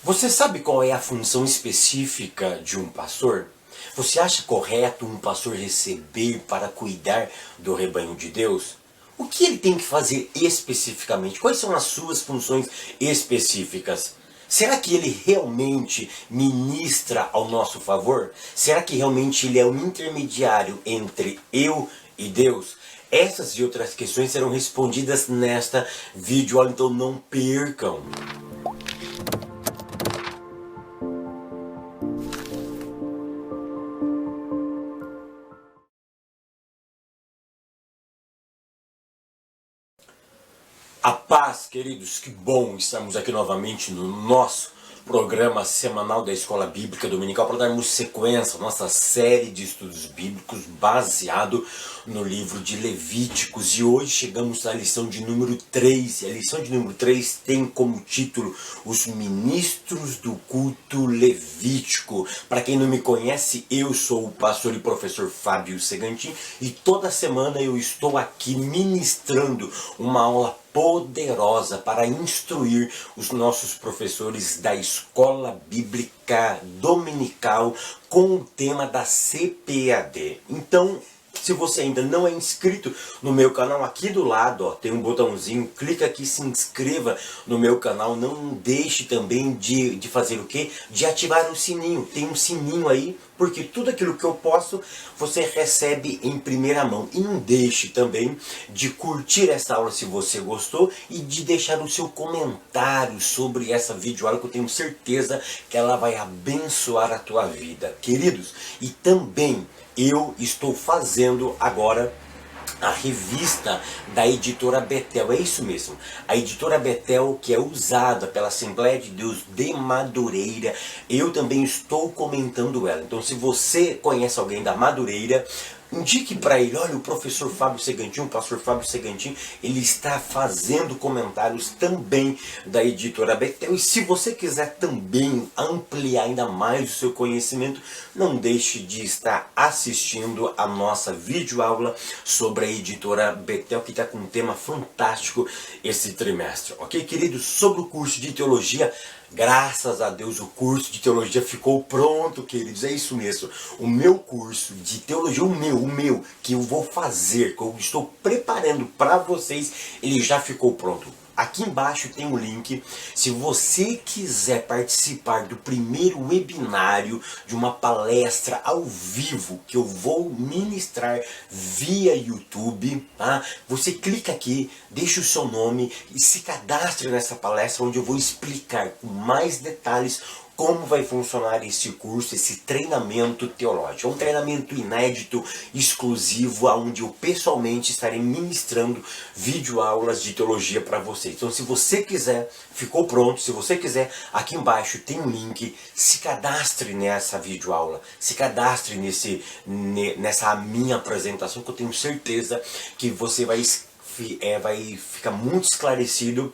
Você sabe qual é a função específica de um pastor? Você acha correto um pastor receber para cuidar do rebanho de Deus? O que ele tem que fazer especificamente? Quais são as suas funções específicas? Será que ele realmente ministra ao nosso favor? Será que realmente ele é o intermediário entre eu e Deus? Essas e outras questões serão respondidas nesta videoaula, então não percam! A paz, queridos, que bom estarmos aqui novamente no nosso programa semanal da Escola Bíblica Dominical para darmos sequência à nossa série de estudos bíblicos baseado no livro de Levíticos. E hoje chegamos à lição de número 3. E a lição de número 3 tem como título Os Ministros do Culto Levítico. Para quem não me conhece, eu sou o pastor e professor Fábio Segantin e toda semana eu estou aqui ministrando uma aula poderosa para instruir os nossos professores da Escola Bíblica Dominical com o tema da CPAD. Então, se você ainda não é inscrito no meu canal, aqui do lado ó, tem um botãozinho, clica aqui, se inscreva no meu canal. Não deixe também de fazer o quê? De ativar o sininho. Tem um sininho aí, porque tudo aquilo que eu posto, você recebe em primeira mão. E não deixe também de curtir essa aula se você gostou e de deixar o seu comentário sobre essa videoaula, que eu tenho certeza que ela vai abençoar a tua vida, queridos. E também eu estou fazendo agora a revista da editora Betel. É isso mesmo, a editora Betel, que é usada pela Assembleia de Deus de Madureira. Eu também estou comentando ela. Então, se você conhece alguém da Madureira, indique para ele: olha, o professor Fábio Segantin, o pastor Fábio Segantin, ele está fazendo comentários também da editora Betel. E se você quiser também ampliar ainda mais o seu conhecimento, não deixe de estar assistindo a nossa videoaula sobre a editora Betel, que está com um tema fantástico esse trimestre. Ok, queridos? Sobre o curso de teologia, graças a Deus o curso de teologia ficou pronto, queridos. É isso mesmo. O meu curso de teologia, o meu, que eu vou fazer, que eu estou preparando para vocês, ele já ficou pronto. Aqui embaixo tem um link. Se você quiser participar do primeiro webinário de uma palestra ao vivo que eu vou ministrar via YouTube, tá? Você clica aqui, deixa o seu nome e se cadastre nessa palestra, onde eu vou explicar com mais detalhes como vai funcionar esse curso, esse treinamento teológico. É um treinamento inédito, exclusivo, onde eu pessoalmente estarei ministrando videoaulas de teologia para vocês. Então, se você quiser, ficou pronto. Se você quiser, aqui embaixo tem um link. Se cadastre nessa videoaula, se cadastre nessa minha apresentação, que eu tenho certeza que você vai ficar muito esclarecido.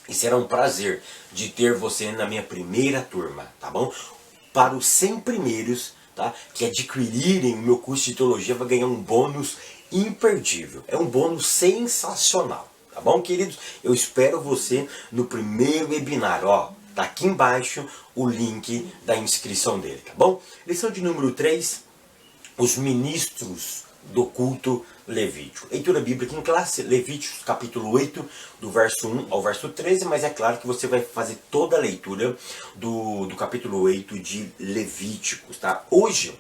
E será um prazer de ter você na minha primeira turma, tá bom? Para os 100 primeiros, tá, que adquirirem o meu curso de teologia, vai ganhar um bônus imperdível. É um bônus sensacional, tá bom, queridos? Eu espero você no primeiro webinar, ó. Tá aqui embaixo o link da inscrição dele, tá bom? Lição de número 3, os ministros do culto levítico. Leitura bíblica em classe, Levíticos capítulo 8, do verso 1 ao verso 13, mas é claro que você vai fazer toda a leitura do capítulo 8 de Levíticos, tá? Hoje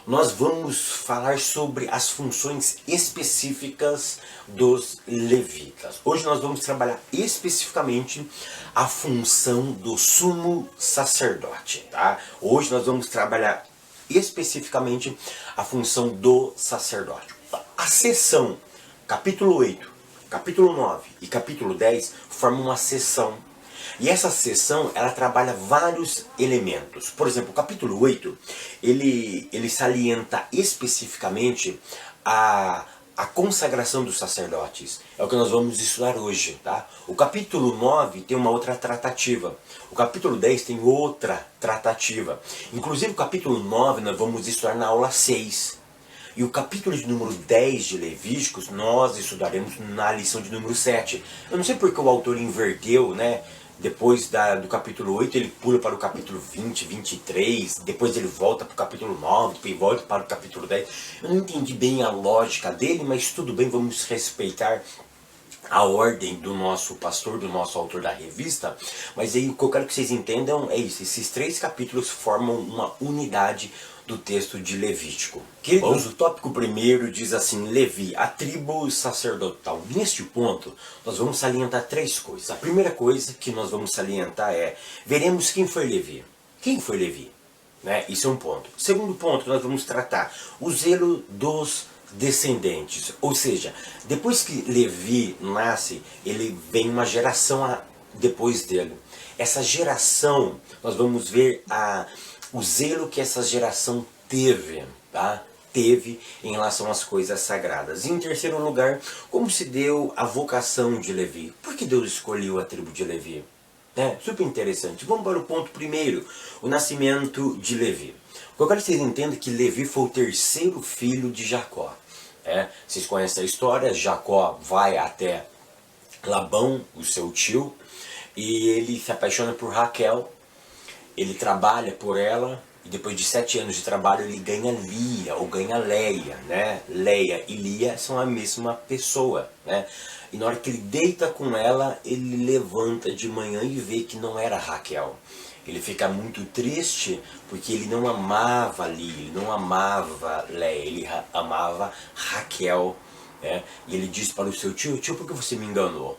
nós vamos falar sobre as funções específicas dos levitas. Hoje nós vamos trabalhar especificamente a função do sumo sacerdote, tá? Hoje nós vamos trabalhar especificamente a função do sacerdote. A seção capítulo 8, capítulo 9 e capítulo 10 formam uma seção. E essa seção, ela trabalha vários elementos. Por exemplo, o capítulo 8, ele salienta especificamente a consagração dos sacerdotes. É o que nós vamos estudar hoje, tá? O capítulo 9 tem uma outra tratativa. O capítulo 10 tem outra tratativa. Inclusive o capítulo 9 nós vamos estudar na aula 6. E o capítulo de número 10 de Levíticos nós estudaremos na lição de número 7. Eu não sei porque o autor inverteu, né? Depois do capítulo 8 ele pula para o capítulo 20, 23, depois ele volta para o capítulo 9, depois volta para o capítulo 10. Eu não entendi bem a lógica dele, mas tudo bem, vamos respeitar a ordem do nosso pastor, do nosso autor da revista. Mas aí o que eu quero que vocês entendam é isso: esses 3 capítulos formam uma unidade do texto de Levítico. Queridos, o tópico primeiro diz assim: Levi, a tribo sacerdotal. Neste ponto, nós vamos salientar 3 coisas. A primeira coisa que nós vamos salientar é: veremos quem foi Levi. Quem foi Levi? Né? Isso é um ponto. Segundo ponto, nós vamos tratar o zelo dos descendentes. Ou seja, depois que Levi nasce, ele vem uma geração depois dele. Essa geração, nós vamos ver o zelo que essa geração teve, tá? Teve em relação às coisas sagradas. E em terceiro lugar, como se deu a vocação de Levi? Por que Deus escolheu a tribo de Levi? Super interessante. Vamos para o ponto primeiro, o nascimento de Levi. Eu quero que vocês entendam que Levi foi o terceiro filho de Jacó. Vocês conhecem a história. Jacó vai até Labão, o seu tio, e ele se apaixona por Raquel. Ele trabalha por ela, e depois de 7 anos de trabalho ele ganha Lia, ou ganha Leia, né? Leia e Lia são a mesma pessoa, né? E na hora que ele deita com ela, ele levanta de manhã e vê que não era Raquel. Ele fica muito triste porque ele não amava Lia, ele não amava Leia, ele amava Raquel, né? E ele diz para o seu tio: tio, por que você me enganou?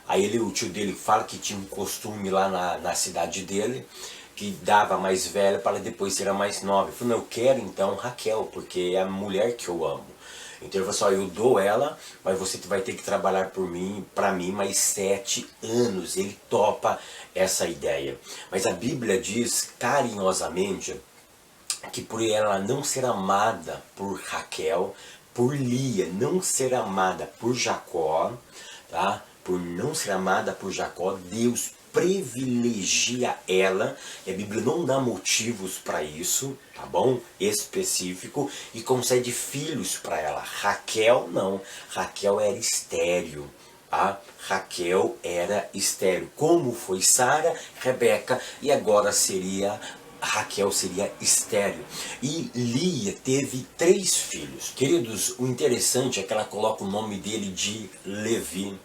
Aí o tio dele fala que tinha um costume lá na cidade dele, que dava mais velha para depois ser a mais nova. Ele falou: eu quero então Raquel, porque é a mulher que eu amo. Então ele falou assim: eu dou ela, mas você vai ter que trabalhar para mim mais 7 anos. Ele topa essa ideia. Mas a Bíblia diz carinhosamente que por ela não ser amada por Raquel, por Lia não ser amada por Jacó, tá? Por não ser amada por Jacó, Deus privilegia ela, e a Bíblia não dá motivos para isso, tá bom? Específico, e concede filhos para ela. Raquel não, Raquel era estéril, tá? Raquel era estéril, como foi Sara, Rebeca, e agora Raquel seria estéril. E Lia teve 3 filhos. Queridos, o interessante é que ela coloca o nome dele de Levi.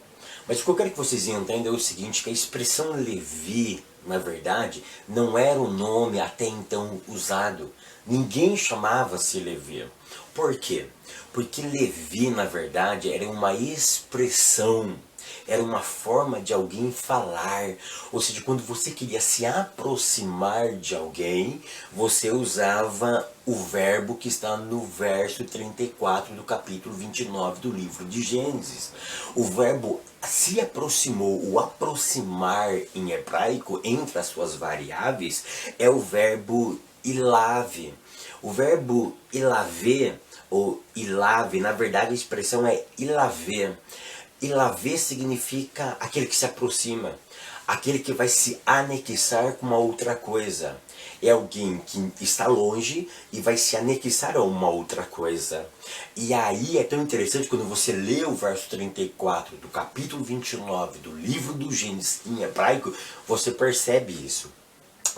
Mas o que eu quero que vocês entendam é o seguinte, que a expressão Levi, na verdade, não era o nome até então usado. Ninguém chamava-se Levi. Por quê? Porque Levi, na verdade, era uma expressão, era uma forma de alguém falar. Ou seja, quando você queria se aproximar de alguém, você usava o verbo que está no verso 34 do capítulo 29 do livro de Gênesis. O verbo se aproximou, o aproximar em hebraico, entre as suas variáveis, é o verbo ilave. O verbo ilave, ou ilave, na verdade a expressão é ilave. Ilave significa aquele que se aproxima, aquele que vai se anexar com uma outra coisa. É alguém que está longe e vai se anexar a uma outra coisa. E aí é tão interessante quando você lê o verso 34 do capítulo 29 do livro do Gênesis em hebraico, você percebe isso.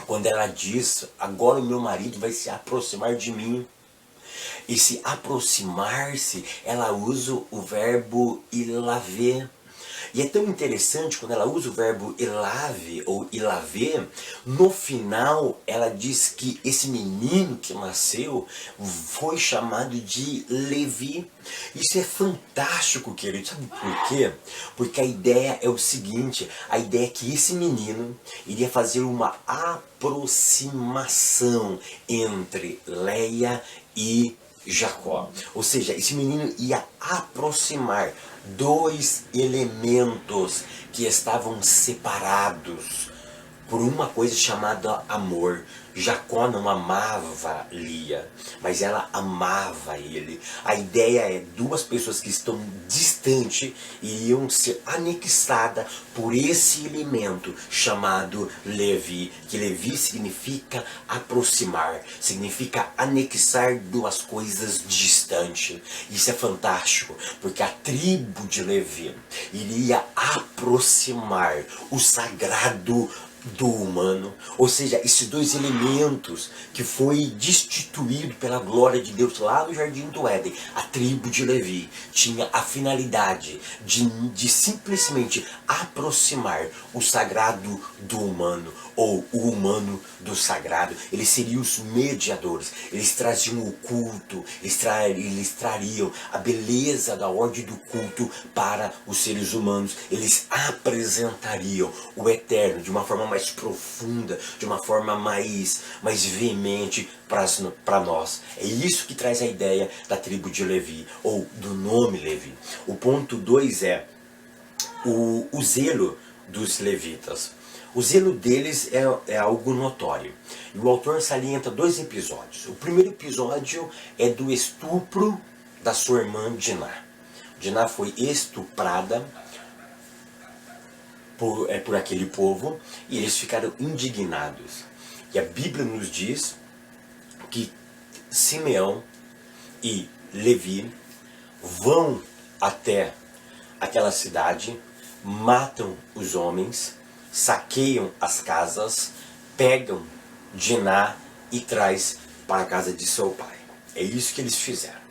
Quando ela diz: agora o meu marido vai se aproximar de mim. E se aproximar-se, ela usa o verbo ilave. E é tão interessante quando ela usa o verbo ilave ou ilave, no final ela diz que esse menino que nasceu foi chamado de Levi. Isso é fantástico, querido. Sabe por quê? Porque a ideia é o seguinte, a ideia é que esse menino iria fazer uma aproximação entre Leia e Jacó. Ou seja, esse menino ia aproximar 2 elementos que estavam separados por uma coisa chamada amor. Jacó não amava Lia, mas ela amava ele. A ideia é duas pessoas que estão distantes iriam ser anexadas por esse elemento chamado Levi, que Levi significa aproximar, significa anexar duas coisas distantes. Isso é fantástico, porque a tribo de Levi iria aproximar o sagrado do humano, ou seja, esses dois elementos que foi destituído pela glória de Deus lá no Jardim do Éden. A tribo de Levi tinha a finalidade de simplesmente aproximar o sagrado do humano, ou o humano do sagrado. Eles seriam os mediadores, eles traziam o culto, eles trariam a beleza da ordem do culto para os seres humanos, eles apresentariam o eterno de uma forma mais profunda, de uma forma mais veemente para nós. É isso que traz a ideia da tribo de Levi, ou do nome Levi. O ponto 2 é o zelo dos levitas. O zelo deles é algo notório. E o autor salienta 2 episódios. O primeiro episódio é do estupro da sua irmã Diná. Diná foi estuprada por aquele povo, e eles ficaram indignados. E a Bíblia nos diz que Simeão e Levi vão até aquela cidade, matam os homens, saqueiam as casas, pegam Diná e traz para a casa de seu pai. É isso que eles fizeram.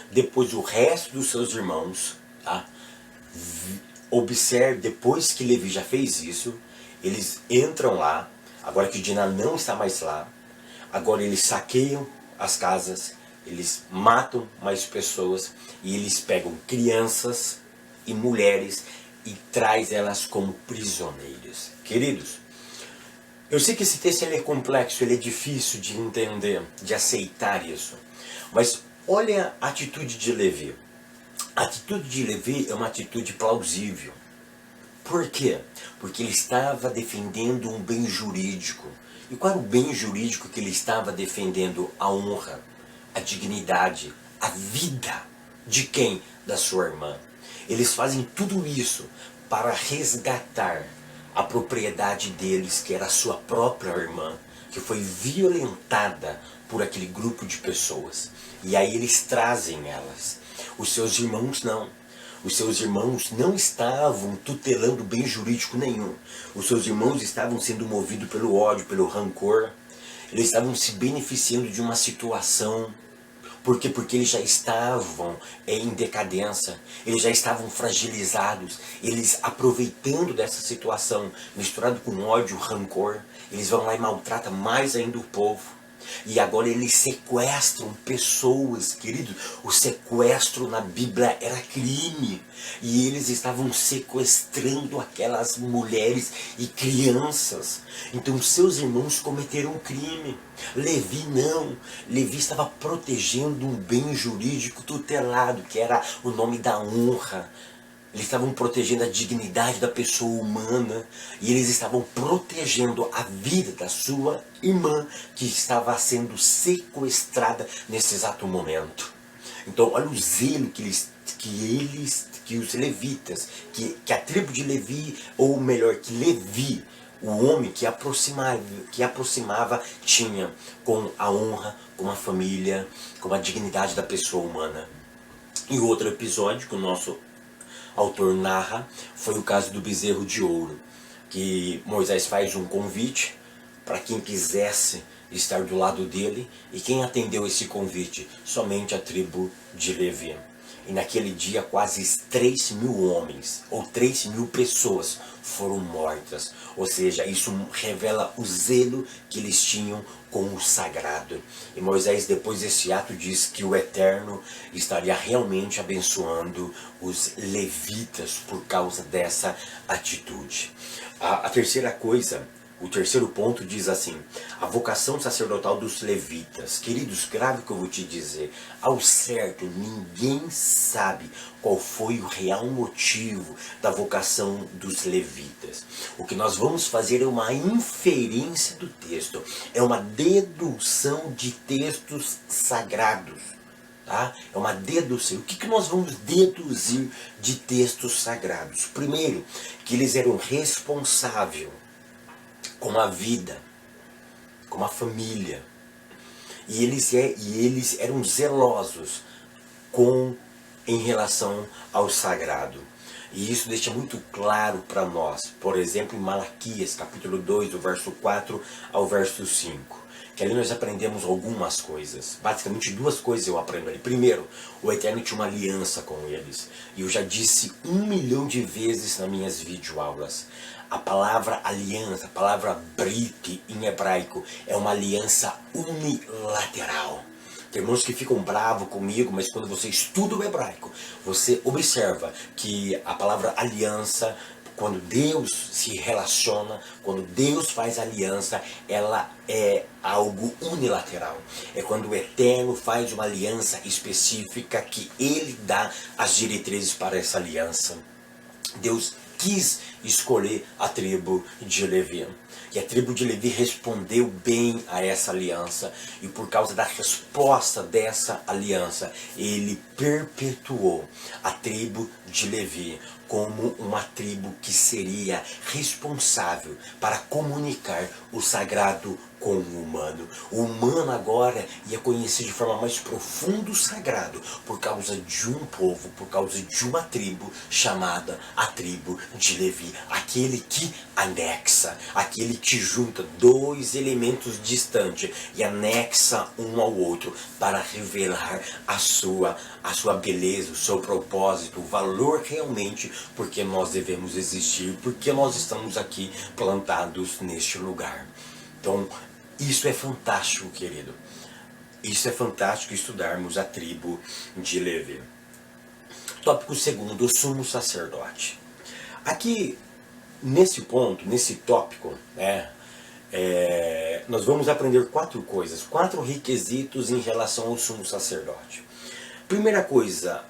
Depois o resto dos seus irmãos, tá? Observe, depois que Levi já fez isso, eles entram lá, agora que Diná não está mais lá, agora eles saqueiam as casas, eles matam mais pessoas, e eles pegam crianças e mulheres e traz elas como prisioneiras. Queridos, eu sei que esse texto ele é complexo, ele é difícil de entender, de aceitar isso, mas olha a atitude de Levi. A atitude de Levi é uma atitude plausível. Por quê? Porque ele estava defendendo um bem jurídico. E qual era o bem jurídico que ele estava defendendo? A honra, a dignidade, a vida de quem? Da sua irmã. Eles fazem tudo isso para resgatar a propriedade deles, que era a sua própria irmã, que foi violentada por aquele grupo de pessoas. E aí eles trazem elas. Os seus irmãos não. Os seus irmãos não estavam tutelando bem jurídico nenhum. Os seus irmãos estavam sendo movidos pelo ódio, pelo rancor. Eles estavam se beneficiando de uma situação. Por quê? Porque eles já estavam em decadência. Eles já estavam fragilizados. Eles, aproveitando dessa situação, misturado com ódio, rancor, eles vão lá e maltratam mais ainda o povo. E agora eles sequestram pessoas, queridos. O sequestro na Bíblia era crime. E eles estavam sequestrando aquelas mulheres e crianças. Então seus irmãos cometeram crime. Levi não. Levi estava protegendo um bem jurídico tutelado, que era o nome da honra. Eles estavam protegendo a dignidade da pessoa humana, e eles estavam protegendo a vida da sua irmã, que estava sendo sequestrada nesse exato momento. Então olha o zelo que os levitas, que a tribo de Levi, ou melhor, que Levi, o homem que aproximava tinha com a honra, com a família, com a dignidade da pessoa humana. E outro episódio que o nosso autor narra foi o caso do bezerro de ouro, que Moisés faz um convite para quem quisesse estar do lado dele, e quem atendeu esse convite? Somente a tribo de Levi. E naquele dia quase 3.000 homens, ou 3.000 pessoas foram mortas. Ou seja, isso revela o zelo que eles tinham com o sagrado. E Moisés, depois desse ato, diz que o Eterno estaria realmente abençoando os levitas por causa dessa atitude. A terceira coisa O terceiro ponto diz assim: a vocação sacerdotal dos levitas. Queridos, grave o que eu vou te dizer. Ao certo, ninguém sabe qual foi o real motivo da vocação dos levitas. O que nós vamos fazer é uma inferência do texto, é uma dedução de textos sagrados. Tá? É uma dedução. O que nós vamos deduzir de textos sagrados? Primeiro, que eles eram responsáveis com a vida, com a família. E eles eram zelosos em relação ao sagrado. E isso deixa muito claro para nós. Por exemplo, em Malaquias, capítulo 2, do verso 4 ao verso 5. Que ali nós aprendemos algumas coisas. Basicamente duas coisas eu aprendo ali. Primeiro, o Eterno tinha uma aliança com eles. E eu já disse 1 milhão de vezes nas minhas videoaulas. A palavra aliança, a palavra brit em hebraico, é uma aliança unilateral. Tem irmãos que ficam bravos comigo, mas quando você estuda o hebraico, você observa que a palavra aliança, quando Deus se relaciona, quando Deus faz aliança, ela é algo unilateral. É quando o Eterno faz uma aliança específica que Ele dá as diretrizes para essa aliança. Deus quis escolher a tribo de Levi. E a tribo de Levi respondeu bem a essa aliança. E por causa da resposta dessa aliança, ele perpetuou a tribo de Levi como uma tribo que seria responsável para comunicar o sagrado com o humano. O humano agora ia conhecer de forma mais profunda o sagrado por causa de um povo, por causa de uma tribo chamada a tribo de Levi. Aquele que anexa, aquele que junta dois elementos distantes e anexa um ao outro para revelar a sua beleza, o seu propósito, o valor realmente porque nós devemos existir, porque nós estamos aqui plantados neste lugar. Então, isso é fantástico, querido. Isso é fantástico estudarmos a tribo de Levi. Tópico segundo, o sumo sacerdote. Aqui, nesse ponto, nesse tópico, nós vamos aprender 4 coisas, 4 requisitos em relação ao sumo sacerdote. Primeira coisa,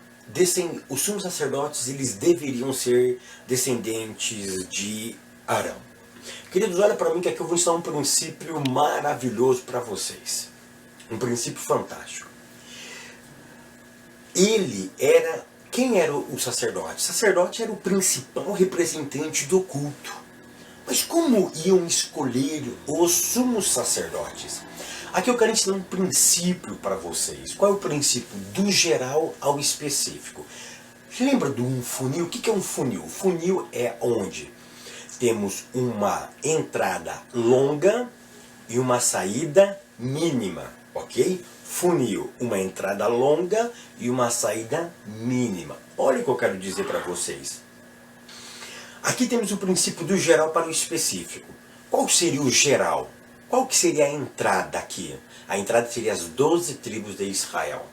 os sumos sacerdotes eles deveriam ser descendentes de Arão. Queridos, olha para mim que aqui eu vou ensinar um princípio maravilhoso para vocês. Um princípio fantástico. Quem era o sacerdote? O sacerdote era o principal representante do culto. Mas como iam escolher os sumos sacerdotes? Aqui eu quero ensinar um princípio para vocês. Qual é o princípio? Do geral ao específico. Lembra de um funil? O que é um funil? O funil é onde temos uma entrada longa e uma saída mínima, ok? Funil, uma entrada longa e uma saída mínima. Olha o que eu quero dizer para vocês. Aqui temos o princípio do geral para o específico. Qual seria o geral? Qual que seria a entrada aqui? A entrada seria as 12 tribos de Israel.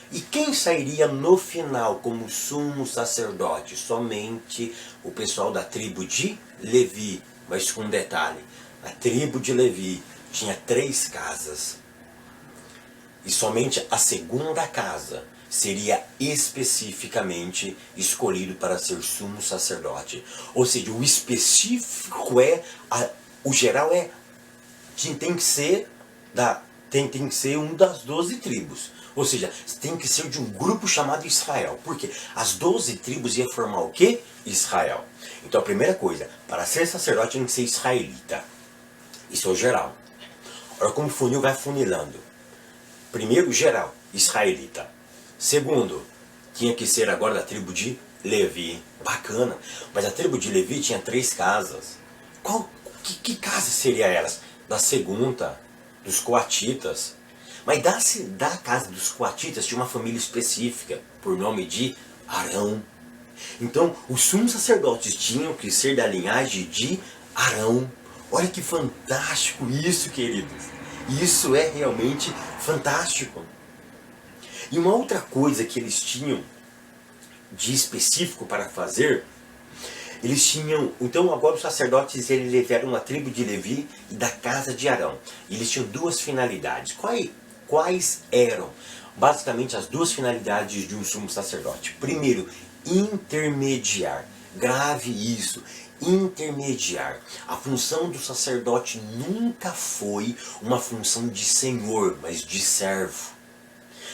E quem sairia no final como sumo sacerdote? Somente o pessoal da tribo de Levi. Mas com um detalhe, a tribo de Levi tinha 3 casas. E somente a segunda casa seria especificamente escolhido para ser sumo sacerdote. Ou seja, o específico o geral tem que ser um das 12 tribos. Ou seja, tem que ser de um grupo chamado Israel. Porque as 12 tribos iam formar o quê? Israel. Então a primeira coisa, para ser sacerdote tem que ser israelita. Isso é o geral. Olha como o funil vai funilando. Primeiro, geral, israelita. Segundo, tinha que ser agora da tribo de Levi. Bacana. Mas a tribo de Levi tinha 3 casas. Que casa seria elas? Da segunda, dos coatitas. Mas da casa dos coatitas tinha uma família específica, por nome de Arão. Então, os sumos sacerdotes tinham que ser da linhagem de Arão. Olha que fantástico isso, queridos. Isso é realmente fantástico. E uma outra coisa que eles tinham de específico para fazer Eles tinham, então agora os sacerdotes eles eram a tribo de Levi e da casa de Arão. Eles tinham duas finalidades. Quais eram? Basicamente as duas finalidades de um sumo sacerdote. Primeiro, intermediar. Grave isso. Intermediar. A função do sacerdote nunca foi uma função de senhor, mas de servo.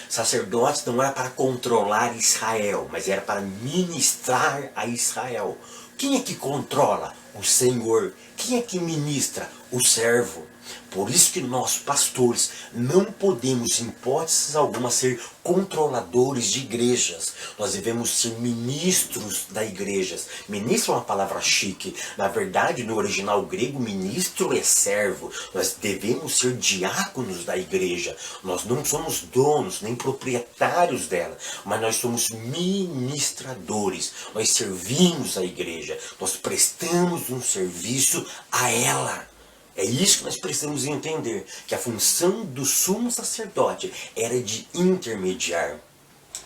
Sacerdotes não era para controlar Israel, mas era para ministrar a Israel. Quem é que controla? O Senhor. Quem é que ministra? O servo. Por isso que nós, pastores, não podemos, em hipótese alguma, ser controladores de igrejas. Nós devemos ser ministros da igreja. Ministro é uma palavra chique. Na verdade, no original grego, ministro é servo. Nós devemos ser diáconos da igreja. Nós não somos donos, nem proprietários dela, mas nós somos ministradores. Nós servimos a igreja. Nós prestamos um serviço a ela. É isso que nós precisamos entender, que a função do sumo sacerdote era de intermediar,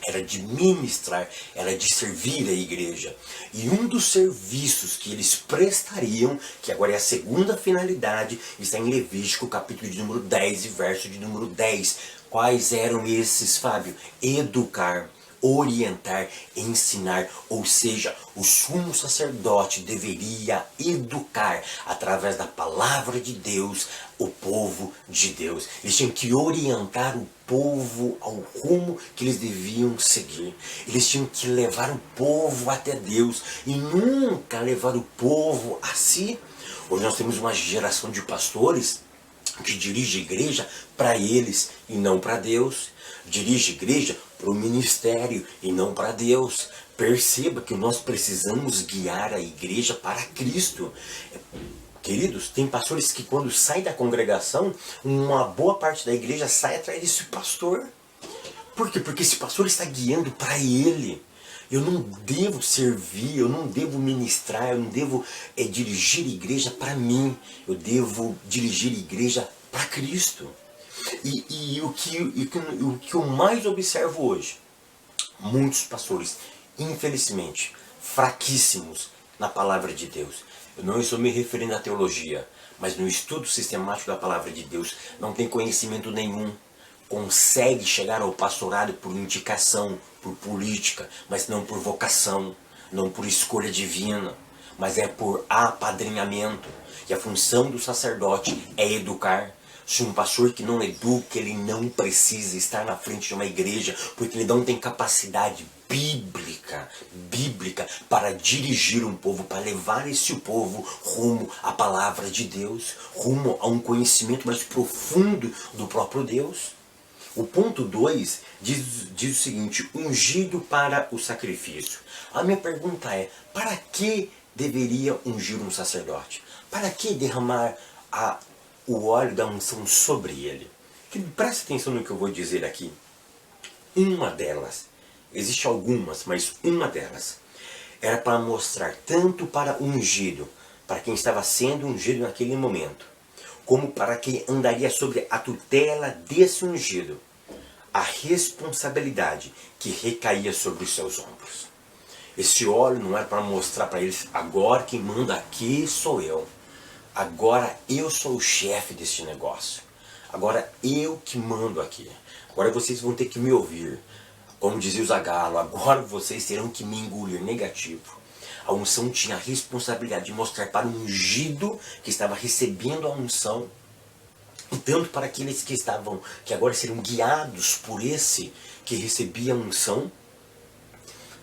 era de ministrar, era de servir a igreja. E um dos serviços que eles prestariam, que agora é a segunda finalidade, está em Levítico, capítulo de número 10 e verso de número 10. Quais eram esses, Fábio? Educar, orientar, ensinar, ou seja, o sumo sacerdote deveria educar através da palavra de Deus o povo de Deus. Eles tinham que orientar o povo ao rumo que eles deviam seguir. Eles tinham que levar o povo até Deus e nunca levar o povo a si. Hoje nós temos uma geração de pastores que dirige a igreja para eles e não para Deus. Dirige a igreja para o ministério e não para Deus. Perceba que nós precisamos guiar a igreja para Cristo. Queridos, tem pastores que quando saem da congregação, uma boa parte da igreja sai atrás desse pastor. Por quê? Porque esse pastor está guiando para ele. Eu não devo servir, eu não devo ministrar, eu não devo dirigir a igreja para mim. Eu devo dirigir a igreja para Cristo. E o que eu mais observo hoje, muitos pastores, infelizmente, fraquíssimos na palavra de Deus. Eu não estou me referindo à teologia, mas no estudo sistemático da palavra de Deus, não tem conhecimento nenhum. Consegue chegar ao pastorado por indicação, por política, mas não por vocação, não por escolha divina, mas é por apadrinhamento. E a função do sacerdote é educar. Se um pastor que não educa, ele não precisa estar na frente de uma igreja, porque ele não tem capacidade bíblica para dirigir um povo, para levar esse povo rumo à palavra de Deus, rumo a um conhecimento mais profundo do próprio Deus. O ponto 2 diz o seguinte: ungido para o sacrifício. A minha pergunta é, para que deveria ungir um sacerdote? Para que derramar o óleo da unção sobre ele? Preste atenção no que eu vou dizer aqui. Uma delas, existe algumas, mas uma delas, era para mostrar tanto para o ungido, para quem estava sendo ungido naquele momento, como para quem andaria sobre a tutela desse ungido, a responsabilidade que recaía sobre os seus ombros. Esse óleo não era para mostrar para eles, agora quem manda aqui sou eu. Agora eu sou o chefe deste negócio. Agora eu que mando aqui. Agora vocês vão ter que me ouvir. Como dizia o Zagalo, agora vocês terão que me engolir. Negativo. A unção tinha a responsabilidade de mostrar para o ungido que estava recebendo a unção, e tanto para aqueles que agora seriam guiados por esse que recebia a unção,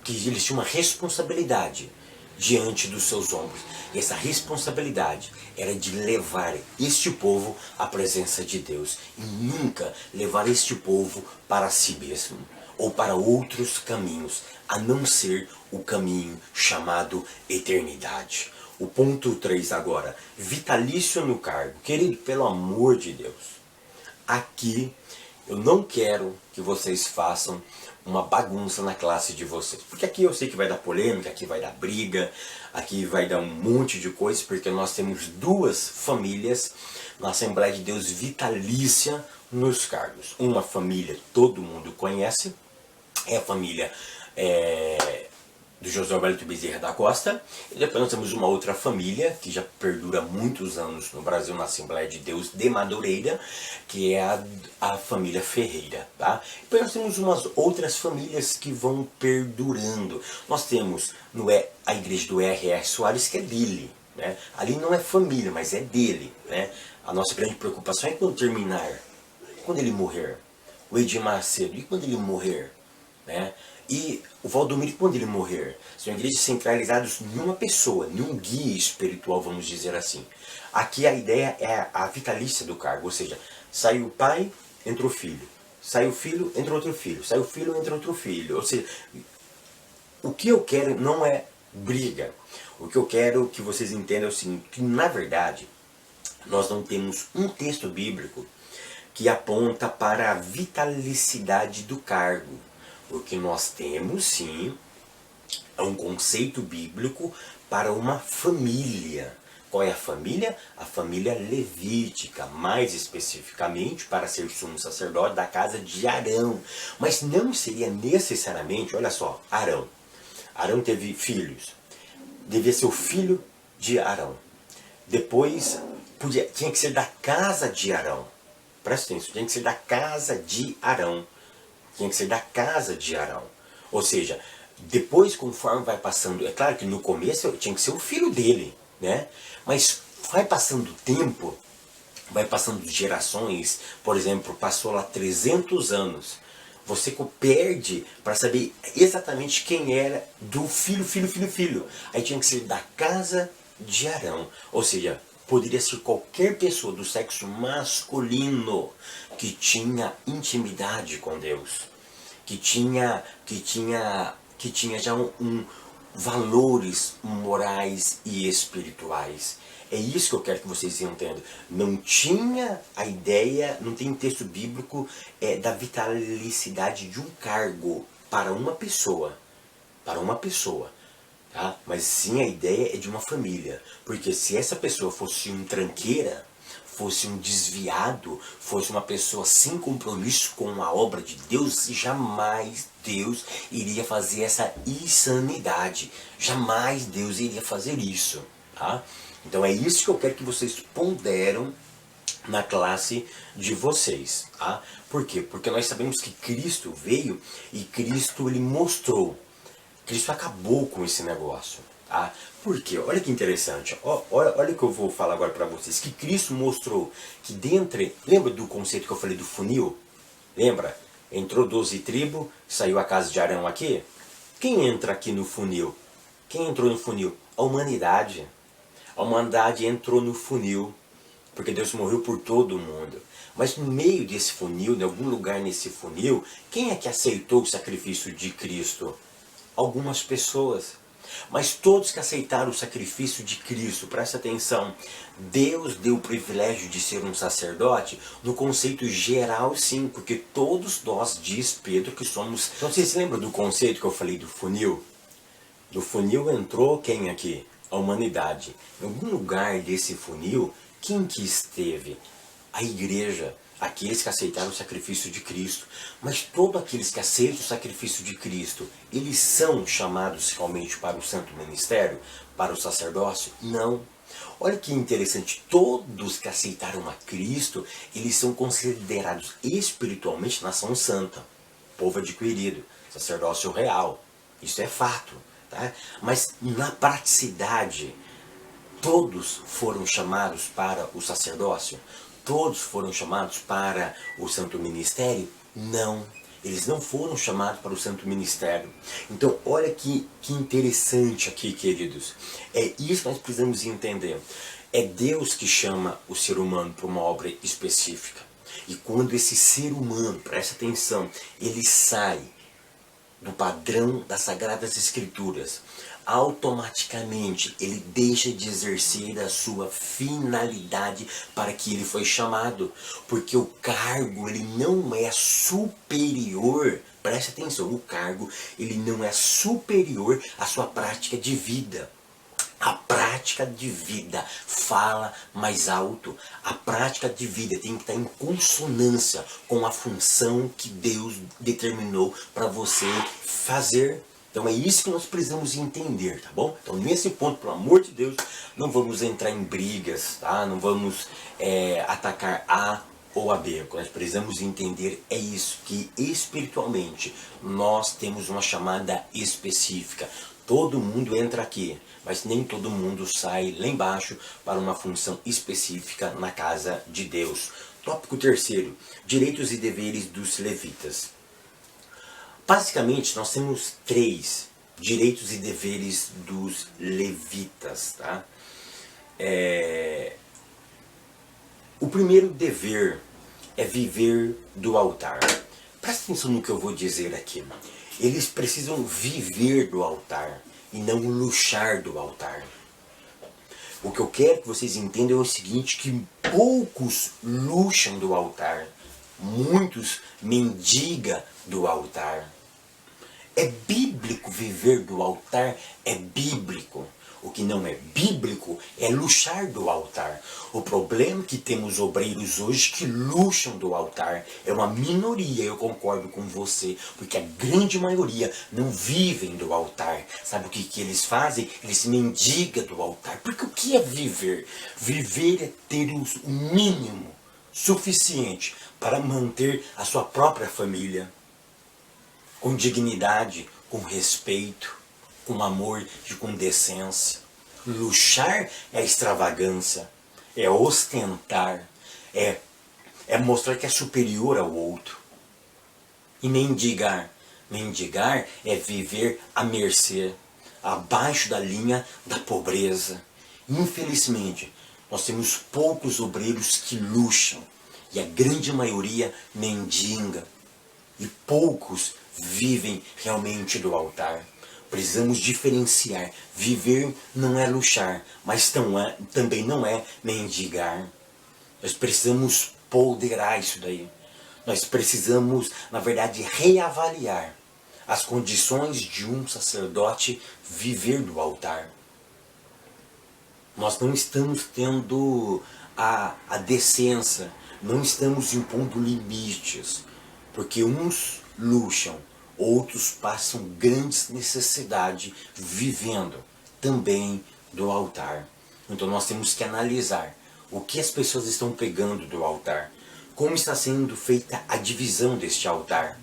que eles tinham uma responsabilidade diante dos seus ombros. E essa responsabilidade era de levar este povo à presença de Deus. E nunca levar este povo para si mesmo, ou para outros caminhos, a não ser o caminho chamado eternidade. O ponto 3 agora, vitalício no cargo. Querido, pelo amor de Deus, aqui eu não quero que vocês façam uma bagunça na classe de vocês. Porque aqui eu sei que vai dar polêmica, aqui vai dar briga, aqui vai dar um monte de coisa, porque nós temos duas famílias na Assembleia de Deus vitalícia nos cargos. Uma família todo mundo conhece, é a família do José Wellington Bezerra da Costa. E depois nós temos uma outra família que já perdura muitos anos no Brasil, na Assembleia de Deus de Madureira, que é a família Ferreira. Tá? Depois nós temos umas outras famílias que vão perdurando. Nós temos a igreja do R.R. Soares, que é dele. Né? Ali não é família, mas é dele. Né? A nossa grande preocupação é quando terminar, quando ele morrer. O Edir Macedo, e quando ele morrer? Né? E o Valdomiro, quando ele morrer? São igrejas centralizadas numa pessoa, num guia espiritual, vamos dizer assim. Aqui a ideia é a vitalícia do cargo, ou seja, sai o pai, entra o filho. Sai o filho, entra outro filho. Sai o filho, entra outro filho. Ou seja, o que eu quero não é briga. O que eu quero que vocês entendam é o seguinte, que na verdade nós não temos um texto bíblico que aponta para a vitalicidade do cargo. O que nós temos, sim, é um conceito bíblico para uma família. Qual é a família? A família levítica, mais especificamente para ser sumo sacerdote da casa de Arão. Mas não seria necessariamente, olha só, Arão. Arão teve filhos. Devia ser o filho de Arão. Depois, tinha que ser da casa de Arão. Presta atenção, tinha que ser da casa de Arão. Tinha que ser da casa de Arão. Ou seja, depois, conforme vai passando... É claro que no começo tinha que ser o filho dele, né? Mas vai passando o tempo, vai passando gerações. Por exemplo, passou lá 300 anos. Você perde para saber exatamente quem era do filho. Aí tinha que ser da casa de Arão. Ou seja, poderia ser qualquer pessoa do sexo masculino que tinha intimidade com Deus, que tinha já valores morais e espirituais. É isso que eu quero que vocês entendam. Não tinha a ideia, não tem texto bíblico da vitalicidade de um cargo para uma pessoa. Para uma pessoa. Tá? Mas sim a ideia é de uma família. Porque se essa pessoa fosse um tranqueira, fosse um desviado, fosse uma pessoa sem compromisso com a obra de Deus, jamais Deus iria fazer essa insanidade. Jamais Deus iria fazer isso. Tá? Então é isso que eu quero que vocês ponderam na classe de vocês. Tá? Por quê? Porque nós sabemos que Cristo veio e Cristo ele mostrou. Cristo acabou com esse negócio. Tá? Por quê? Olha que interessante. Olha o que eu vou falar agora para vocês. Que Cristo mostrou que dentre... Lembra do conceito que eu falei do funil? Lembra? Entrou 12 tribos, saiu a casa de Arão aqui. Quem entra aqui no funil? Quem entrou no funil? A humanidade. A humanidade entrou no funil, porque Deus morreu por todo mundo. Mas no meio desse funil, em algum lugar nesse funil, quem é que aceitou o sacrifício de Cristo? Algumas pessoas. Mas todos que aceitaram o sacrifício de Cristo, presta atenção, Deus deu o privilégio de ser um sacerdote no conceito geral, sim, porque todos nós, diz Pedro, que somos... Então vocês se lembram do conceito que eu falei do funil? Do funil entrou quem aqui? A humanidade. Em algum lugar desse funil, quem que esteve? A igreja. Aqueles que aceitaram o sacrifício de Cristo. Mas todos aqueles que aceitam o sacrifício de Cristo, eles são chamados realmente para o santo ministério? Para o sacerdócio? Não. Olha que interessante, todos que aceitaram a Cristo, eles são considerados espiritualmente nação santa. Povo adquirido, sacerdócio real. Isso é fato. Tá? Mas na praticidade, todos foram chamados para o sacerdócio? Todos foram chamados para o santo ministério? Não, eles não foram chamados para o santo ministério. Então olha que interessante aqui, queridos. É isso que nós precisamos entender. É Deus que chama o ser humano para uma obra específica. E quando esse ser humano, presta atenção, ele sai do padrão das Sagradas Escrituras, automaticamente ele deixa de exercer a sua finalidade para que ele foi chamado. Porque o cargo ele não é superior, preste atenção, o cargo ele não é superior à sua prática de vida. A prática de vida fala mais alto. A prática de vida tem que estar em consonância com a função que Deus determinou para você fazer. Então é isso que nós precisamos entender, tá bom? Então nesse ponto, pelo amor de Deus, não vamos entrar em brigas, tá? Não vamos atacar A ou a B. O que nós precisamos entender é isso, que espiritualmente nós temos uma chamada específica. Todo mundo entra aqui, mas nem todo mundo sai lá embaixo para uma função específica na casa de Deus. Tópico terceiro, direitos e deveres dos levitas. Basicamente, nós temos 3 direitos e deveres dos levitas, tá? O primeiro dever é viver do altar. Presta atenção no que eu vou dizer aqui. Eles precisam viver do altar e não luxar do altar. O que eu quero que vocês entendam é o seguinte, que poucos luxam do altar, muitos mendigam do altar. É bíblico viver do altar, é bíblico. O que não é bíblico é luxar do altar. O problema é que temos obreiros hoje que luxam do altar. É uma minoria, eu concordo com você, porque a grande maioria não vivem do altar. Sabe o que eles fazem? Eles se mendigam do altar. Porque o que é viver? Viver é ter o mínimo suficiente para manter a sua própria família com dignidade, com respeito, com amor e com decência. Luxar é extravagância, é ostentar, é mostrar que é superior ao outro. E mendigar. Mendigar é viver à mercê, abaixo da linha da pobreza. Infelizmente, nós temos poucos obreiros que luxam, e a grande maioria mendiga. E poucos vivem realmente do altar. Precisamos diferenciar. Viver não é luxar, mas também não é mendigar. Nós precisamos ponderar isso daí. Nós precisamos, na verdade, reavaliar as condições de um sacerdote viver do altar. Nós não estamos tendo a decência, não estamos impondo limites, porque uns luxam, outros passam grandes necessidades vivendo também do altar. Então nós temos que analisar o que as pessoas estão pegando do altar, como está sendo feita a divisão deste altar.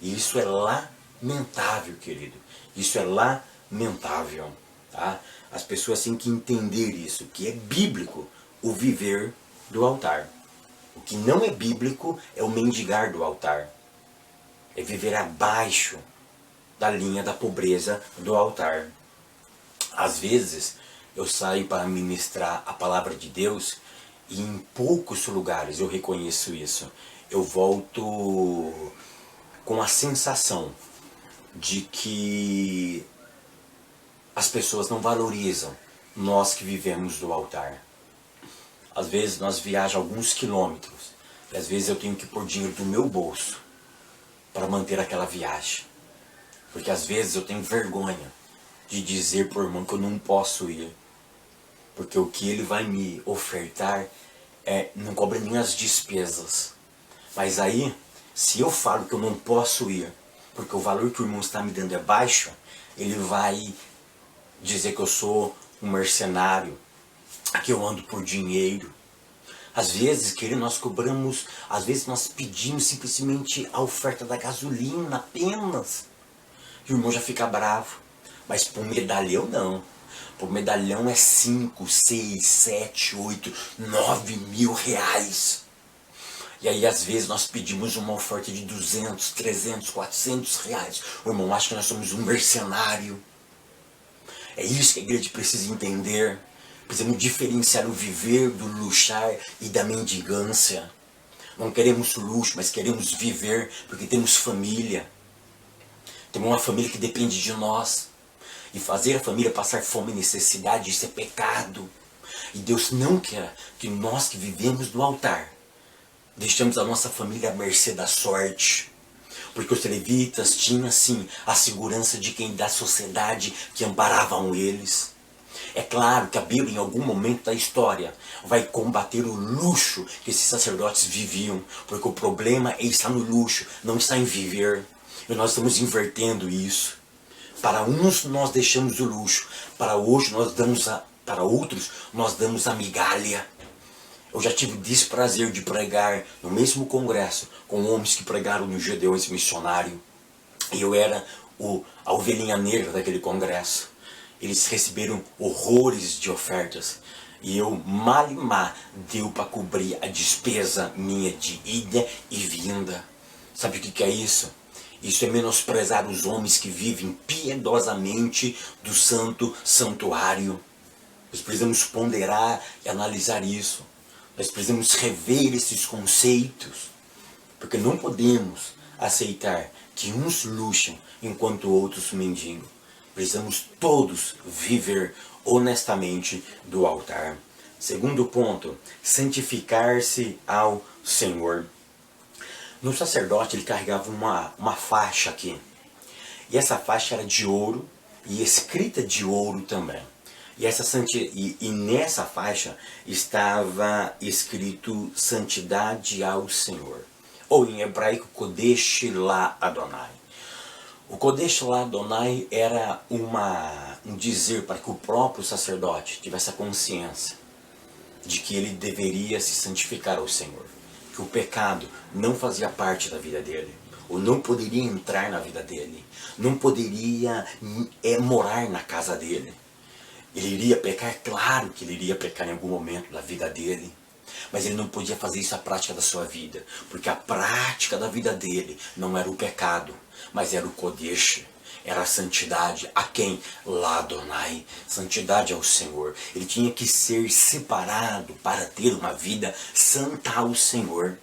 E isso é lamentável, querido. Isso é lamentável, tá? As pessoas têm que entender isso, que é bíblico o viver do altar. O que não é bíblico é o mendigar do altar. É viver abaixo da linha da pobreza do altar. Às vezes, eu saio para ministrar a palavra de Deus e em poucos lugares, eu reconheço isso, eu volto com a sensação de que as pessoas não valorizam nós que vivemos do altar. Às vezes nós viajamos alguns quilômetros e às vezes eu tenho que pôr dinheiro do meu bolso para manter aquela viagem. Porque às vezes eu tenho vergonha de dizer para o irmão que eu não posso ir. Porque o que ele vai me ofertar não cobre nem as despesas. Mas aí, se eu falo que eu não posso ir, porque o valor que o irmão está me dando é baixo, ele vai dizer que eu sou um mercenário, que eu ando por dinheiro. Às vezes, querido, nós cobramos, às vezes nós pedimos simplesmente a oferta da gasolina apenas. E o irmão já fica bravo. Mas por medalhão não. Por medalhão é 5, 6, 7, 8, 9 mil reais. E aí às vezes nós pedimos uma oferta de 200, 300, 400 reais. O irmão acha que nós somos um mercenário. É isso que a igreja precisa entender. Precisamos diferenciar o viver do luxar e da mendigância. Não queremos luxo, mas queremos viver porque temos família. Temos uma família que depende de nós. E fazer a família passar fome e necessidade, isso é pecado. E Deus não quer que nós que vivemos do altar deixemos a nossa família à mercê da sorte. Porque os levitas tinham, sim, a segurança de quem da sociedade que amparavam eles. É claro que a Bíblia, em algum momento da história, vai combater o luxo que esses sacerdotes viviam. Porque o problema está no luxo, não está em viver. E nós estamos invertendo isso. Para uns nós deixamos o luxo, para outros nós damos a migalha. Eu já tive o desprazer de pregar no mesmo congresso com homens que pregaram no Gedeões Missionário. E eu era a ovelhinha negra daquele congresso. Eles receberam horrores de ofertas. E eu mal e mal deu para cobrir a despesa minha de ida e vinda. Sabe o que é isso? Isso é menosprezar os homens que vivem piedosamente do santo santuário. Nós precisamos ponderar e analisar isso. Nós precisamos rever esses conceitos. Porque não podemos aceitar que uns luxam enquanto outros mendigam. Precisamos todos viver honestamente do altar. Segundo ponto, santificar-se ao Senhor. No sacerdote ele carregava uma faixa aqui. E essa faixa era de ouro e escrita de ouro também. E nessa faixa estava escrito santidade ao Senhor. Ou em hebraico, Kodesh La Adonai. O Kodesh La Adonai era um dizer para que o próprio sacerdote tivesse a consciência de que ele deveria se santificar ao Senhor. Que o pecado não fazia parte da vida dele. Ou não poderia entrar na vida dele. Não poderia morar na casa dele. Ele iria pecar, claro que ele iria pecar em algum momento da vida dele. Mas ele não podia fazer isso a prática da sua vida. Porque a prática da vida dele não era o pecado, mas era o Kodesh. Era a santidade. A quem? Lá Adonai. Santidade ao Senhor. Ele tinha que ser separado para ter uma vida santa ao Senhor.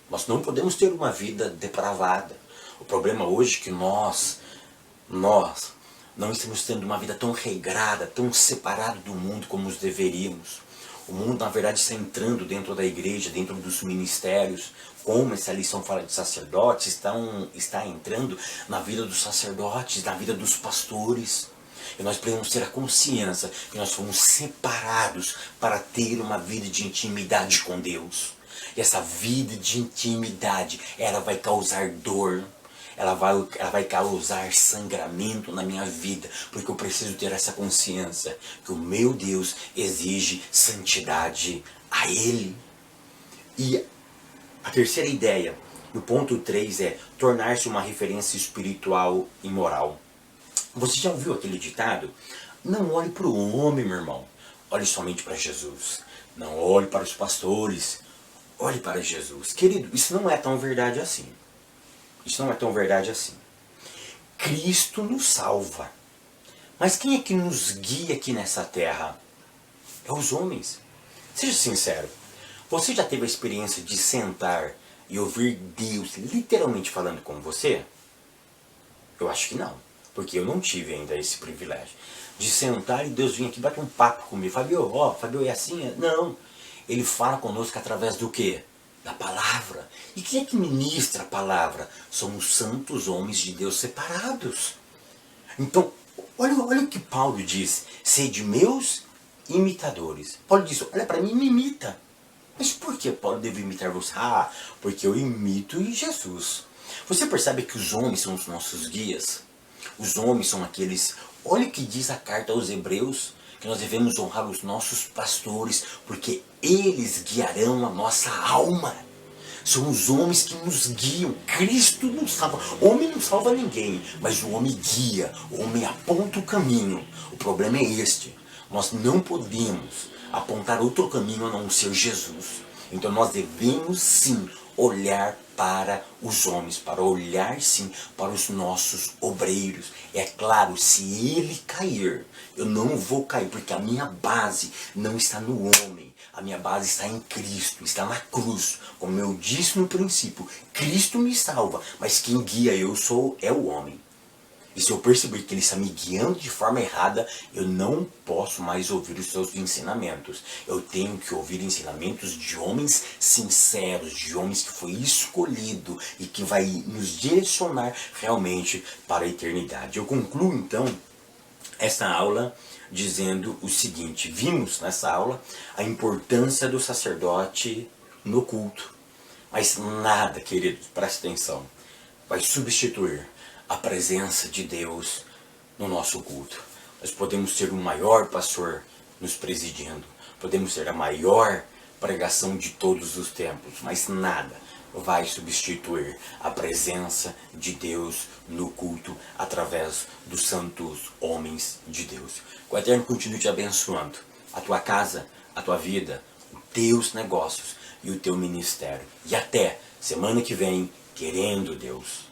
Nós não podemos ter uma vida depravada. O problema hoje é que nós não estamos tendo uma vida tão regrada, tão separada do mundo como os deveríamos. O mundo, na verdade, está entrando dentro da igreja, dentro dos ministérios. Como essa lição fala de sacerdotes, está entrando na vida dos sacerdotes, na vida dos pastores. E nós precisamos ter a consciência que nós fomos separados para ter uma vida de intimidade com Deus. E essa vida de intimidade, ela vai causar dor. Ela vai causar sangramento na minha vida, porque eu preciso ter essa consciência que o meu Deus exige santidade a Ele. E a terceira ideia, no ponto 3, é tornar-se uma referência espiritual e moral. Você já ouviu aquele ditado? Não olhe para o homem, meu irmão. Olhe somente para Jesus. Não olhe para os pastores. Olhe para Jesus. Querido, isso não é tão verdade assim. Isso não é tão verdade assim. Cristo nos salva. Mas quem é que nos guia aqui nessa terra? É os homens. Seja sincero. Você já teve a experiência de sentar e ouvir Deus literalmente falando com você? Eu acho que não. Porque eu não tive ainda esse privilégio. De sentar e Deus vir aqui bater um papo comigo. Fabio, é assim? Não. Ele fala conosco através do quê? Da palavra. E quem é que ministra a palavra? São os santos homens de Deus separados. Então, olha o que Paulo diz. Sede meus imitadores. Paulo diz, olha para mim e me imita. Mas por que Paulo deve imitar você? Porque eu imito Jesus. Você percebe que os homens são os nossos guias? Os homens são aqueles... Olha o que diz a carta aos Hebreus, que nós devemos honrar os nossos pastores, porque eles guiarão a nossa alma. São os homens que nos guiam. Cristo nos salva. O homem não salva ninguém, mas o homem guia, o homem aponta o caminho. O problema é este. Nós não podemos apontar outro caminho a não ser Jesus. Então nós devemos sim olhar para os homens, para olhar sim para os nossos obreiros. É claro, se ele cair, eu não vou cair, porque a minha base não está no homem. A minha base está em Cristo, está na cruz. Como eu disse no princípio, Cristo me salva, mas quem guia é o homem. E se eu perceber que ele está me guiando de forma errada, eu não posso mais ouvir os seus ensinamentos. Eu tenho que ouvir ensinamentos de homens sinceros, de homens que foi escolhido e que vai nos direcionar realmente para a eternidade. Eu concluo então essa aula dizendo o seguinte: vimos nessa aula a importância do sacerdote no culto. Mas nada, queridos, preste atenção, vai substituir a presença de Deus no nosso culto. Nós podemos ter o maior pastor nos presidindo, podemos ter a maior pregação de todos os tempos, mas nada vai substituir a presença de Deus no culto através dos santos homens de Deus. Que o Eterno continue te abençoando, a tua casa, a tua vida, os teus negócios e o teu ministério. E até semana que vem, querendo Deus.